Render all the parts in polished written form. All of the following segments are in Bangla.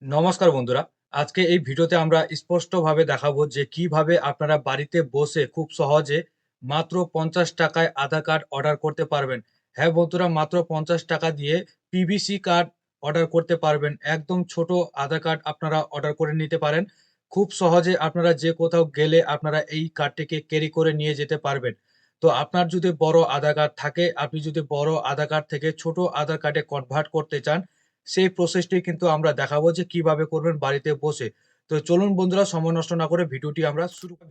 নমস্কার বন্ধুরা। আজকে এই ভিডিওতে আমরা স্পষ্টভাবে দেখাবো যে কিভাবে আপনারা বাড়িতে বসে খুব সহজে মাত্র ৳৫০ য় আধার কার্ড অর্ডার করতে পারবেন। হ্যাঁ বন্ধুরা, মাত্র ৳৫০ দিয়ে পিভিসি কার্ড অর্ডার করতে পারবেন। একদম ছোট আধার কার্ড আপনারা অর্ডার করে নিতে পারেন। খুব সহজে আপনারা যে কোথাও গেলে আপনারা এই কার্ডটিকে ক্যারি করে নিয়ে যেতে পারবেন। তো আপনার যদি বড় আধার কার্ড থাকে, আপনি যদি বড় আধার কার্ড থেকে ছোট আধার কার্ডে কনভার্ট করতে চান, সেই প্রসেসটি কিন্তু আমরা দেখাবো যে কিভাবে করবেন বাড়িতে বসে। তো চলুন বন্ধুরা, সময় নষ্ট না করে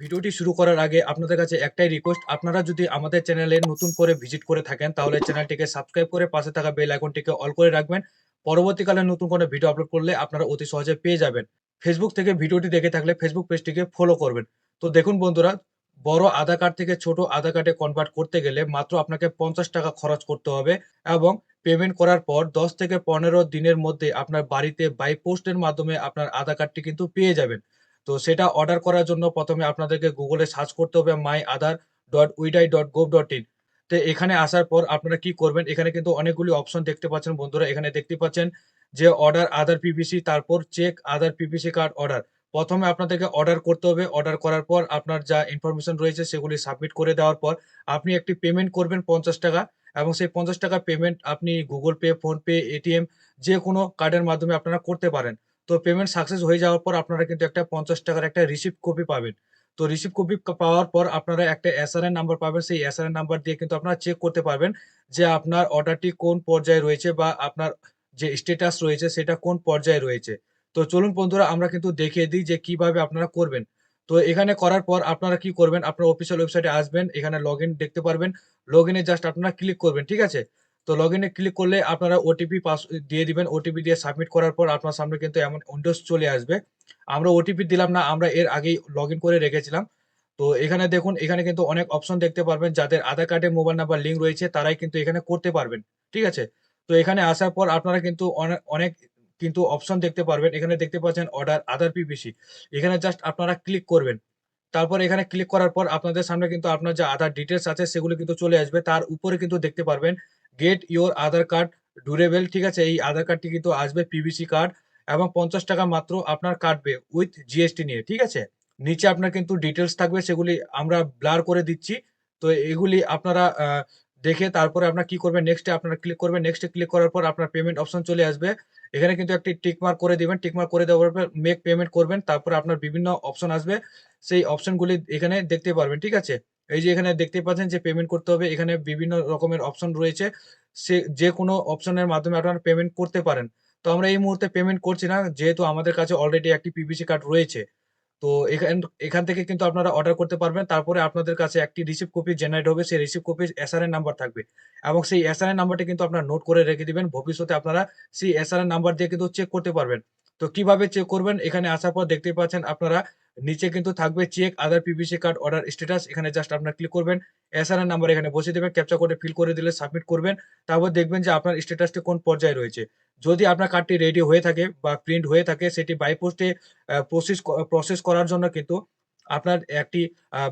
ভিডিওটি শুরু করার আগে আপনাদের কাছে একটাই রিকোয়েস্ট, আপনারা যদি আমাদের চ্যানেলে নতুন করে ভিজিট করে থাকেন তাহলে চ্যানেলটিকে সাবস্ক্রাইব করে পাশে থাকা বেল আইকনটিকে অল করে রাখবেন। পরবর্তীকালে নতুন কোনো ভিডিও আপলোড করলে আপনারা অতি সহজে পেয়ে যাবেন। ফেসবুক থেকে ভিডিওটি দেখে থাকলে ফেসবুক পেজটিকে ফলো করবেন। তো দেখুন বন্ধুরা, বড় আধার কার্ড থেকে ছোট আধার কার্ডে কনভার্ট করতে গেলে মাত্র আপনাকে ৳৫০ খরচ করতে হবে এবং পেমেন্ট করার পর ১০ থেকে ১৫ দিনের মধ্যে আপনার বাড়িতে বাই পোস্টের মাধ্যমে আপনার আধার কার্ডটি কিন্তু পেয়ে যাবেন। তো সেটা অর্ডার করার জন্য ১ম এ আপনাদেরকে Google এ সার্চ করতে হবে myaadhar.udai.gov.in। তো এখানে আসার পর আপনারা কি করবেন? এখানে কিন্তু অনেকগুলি অপশন দেখতে পাচ্ছেন বন্ধুরা। এখানে দেখতে পাচ্ছেন যে অর্ডার আধার পিভিসি, তারপর চেক আধার পিভিসি কার্ড অর্ডার। ১ম এ আপনাদেরকে অর্ডার করতে হবে। অর্ডার করার পর আপনার যা ইনফরমেশন রয়েছে সেগুলি সাবমিট করে দেওয়ার পর আপনি একটি পেমেন্ট করবেন ৳৫০ এবং সেই ৳৫০ পেমেন্ট আপনি Google Pay, PhonePe, এটিএম যেকোনো কার্ডের মাধ্যমে আপনারা করতে পারেন। তো পেমেন্ট সাকসেস হয়ে যাওয়ার পর আপনারা কিন্তু একটা ৳৫০ একটা রিসিপ্ট কপি পাবেন। তো রিসিপ্ট কপি পাওয়ার পর আপনারা একটা এসআরএন নাম্বার পাবেন। সেই এসআরএন নাম্বার দিয়ে কিন্তু আপনারা চেক করতে পারবেন যে আপনার অর্ডারটি কোন পর্যায়ে রয়েছে বা আপনার যে স্ট্যাটাস রয়েছে সেটা কোন পর্যায়ে রয়েছে। তো চলুন বন্ধুরা, আমরা কিন্তু দেখিয়ে দিই যে কিভাবে আপনারা করবেন। তো এখানে করার পর আপনারা কি করবেন? আপনার অফিসিয়াল ওয়েবসাইটে আসবেন। এখানে লগইন দেখতে পারবেন। লগইনে জাস্ট আপনারা ক্লিক করবেন। ঠিক আছে? তো লগইনে ক্লিক করলে আপনারা ওটিপি দিয়ে দিবেন। ওটিপি দিয়ে সাবমিট করার পর আপনার সামনে কিন্তু এমন উইন্ডোজ চলে আসবে। আমরা ওটিপি দিলাম না। আমরা এর আগেই লগইন করে রেখেছিলাম। তো এখানে দেখুন, এখানে কিন্তু অনেক অপশন দেখতে পারবেন। যাদের আধার কার্ডে মোবাইল নাম্বার লিঙ্ক রয়েছে তারাই কিন্তু এখানে করতে পারবেন। ঠিক আছে? তো এখানে আসার পর আপনারা কিন্তু অনেক কিন্তু অপশন দেখতে পারবেন। এখানে দেখতে পাচ্ছেন অর্ডার আধার পিভিসি। এখানে জাস্ট আপনারা ক্লিক করবেন। তারপর এখানে ক্লিক করার পর আপনাদের সামনে কিন্তু আপনার যে আধার ডিটেইলস আছে সেগুলো কিন্তু চলে আসবে। তার উপরে কিন্তু দেখতে পারবেন get your Aadhaar card durable. ঠিক আছে? এই আধার কার্ডটি কিন্তু আসবে পিভিসি কার্ড এবং ৳৫০ মাত্র আপনার কাটবে উইথ জিএসটি নিয়ে। ঠিক আছে? নিচে আপনার কিন্তু ডিটেইলস থাকবে, সেগুলি আমরা ব্লার করে দিচ্ছি। তো এগুলি আপনারা দেখে তারপরে আপনারা কি করবেন, নেক্সট এ আপনারা ক্লিক করবেন। নেক্সট এ ক্লিক করার পর আপনার পেমেন্ট অপশন চলে আসবে। এখানে কিন্তু একটি টিক মার্ক করে দিবেন। টিক মার্ক করে দেওয়ার পর মেক পেমেন্ট করবেন। তারপরে আপনার বিভিন্ন অপশন আসবে। সেই অপশনগুলি এখানে দেখতে পারবেন। ঠিক আছে? এই যে এখানে দেখতে পাচ্ছেন যে পেমেন্ট করতে হবে। এখানে বিভিন্ন রকমের অপশন রয়েছে। যেকোনো অপশনের মাধ্যমে আপনারা পেমেন্ট করতে পারেন। তো আমরা এই মুহূর্তে পেমেন্ট করছি না, যেহেতু আমাদের কাছে অলরেডি একটি পিভিসি কার্ড রয়েছে। তো এখান থেকে কিন্তু আপনারা অর্ডার করতে পারবেন। তারপরে আপনাদের কাছে একটি রিসিপ্ট কপি জেনারেট হবে। সেই রিসিপ্ট কপির এসআরএন নাম্বার থাকবে এবং সেই এসআরএন নাম্বারটি কিন্তু আপনারা নোট করে রেখে দিবেন। ভবিষ্যতে আপনারা সেই এসআরএন নাম্বার দিয়ে কিন্তু চেক করতে পারবেন। তো কিভাবে চেক করবেন? এখানে আসার পর দেখতেই পাচ্ছেন আপনারা নিচে কিন্তু থাকবে চেক আদার পিভিসি কার্ড অর্ডার স্ট্যাটাস। এখানে জাস্ট আপনারা ক্লিক করবেন। এসআরএন নাম্বার এখানে বসিয়ে দিবেন। ক্যাপচা কোডে ফিল করে দিলে সাবমিট করবেন। তারপর দেখবেন যে আপনার স্ট্যাটাসটি কোন পর্যায়ে রয়েছে। যদি আপনার কার্ডটি রেডি হয়ে থাকে বা প্রিন্ট হয়ে থাকে, সেটি বাই পোস্টে প্রসেস করার জন্য কিন্তু আপনার একটি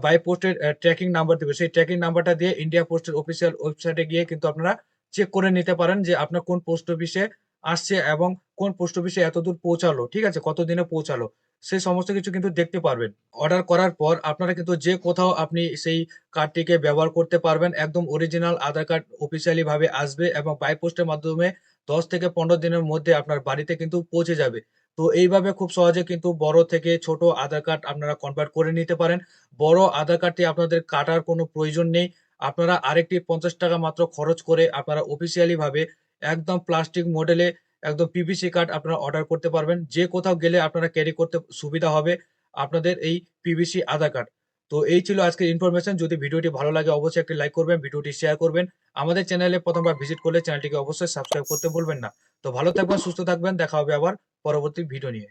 বাই পোস্টের ট্র্যাকিং নাম্বার দিবে। সেই ট্র্যাকিং নাম্বারটা দিয়ে ইন্ডিয়া পোস্টের অফিসিয়াল ওয়েবসাইটে গিয়ে কিন্তু আপনারা চেক করে নিতে পারেন যে আপনার কোন পোস্ট অফিসে আসছে এবং কোন পোস্ট অফিসে এতদূর পৌঁছালো। ঠিক আছে? কতদিনে পৌঁছালো। সেই সমস্ত কিছু কিন্তু দেখতে পারবেন। অর্ডার করার পর আপনারা কিন্তু যে কোথাও আপনি সেই কার্ডটিকে ব্যবহার করতে পারবেন। একদম অরিজিনাল আধার কার্ড অফিসিয়ালি ভাবে আসবে এবং বাই পোস্টের মাধ্যমে ১০ থেকে ১৫ দিনের মধ্যে আপনার বাড়িতে কিন্তু পৌঁছে যাবে। তো এইভাবে খুব সহজে কিন্তু বড় থেকে ছোট আধার কার্ড আপনারা কনভার্ট করে নিতে পারেন। বড় আধার কার্ডটি আপনাদের কাটার কোনো প্রয়োজন নেই। আপনারা আরেকটি ৳৫০ মাত্র খরচ করে আপনারা অফিসিয়ালি ভাবে একদম প্লাস্টিক মডেলে একদম পিভিসি কার্ড আপনারা অর্ডার করতে পারবেন। যে কোথাও গেলে আপনারা ক্যারি করতে সুবিধা হবে আপনাদের এই পিভিসি আধার কার্ড। তো এই ছিল আজকের ইনফরমেশন। যদি ভিডিওটি ভালো লাগে অবশ্যই একটি লাইক করবেন, ভিডিওটি শেয়ার করবেন। আমাদের চ্যানেলে ১ম বার ভিজিট করলে চ্যানেলটিকে অবশ্যই সাবস্ক্রাইব করতে ভুলবেন না। তো ভালো থাকবেন, সুস্থ থাকবেন। দেখা হবে আবার পরবর্তী ভিডিও নিয়ে।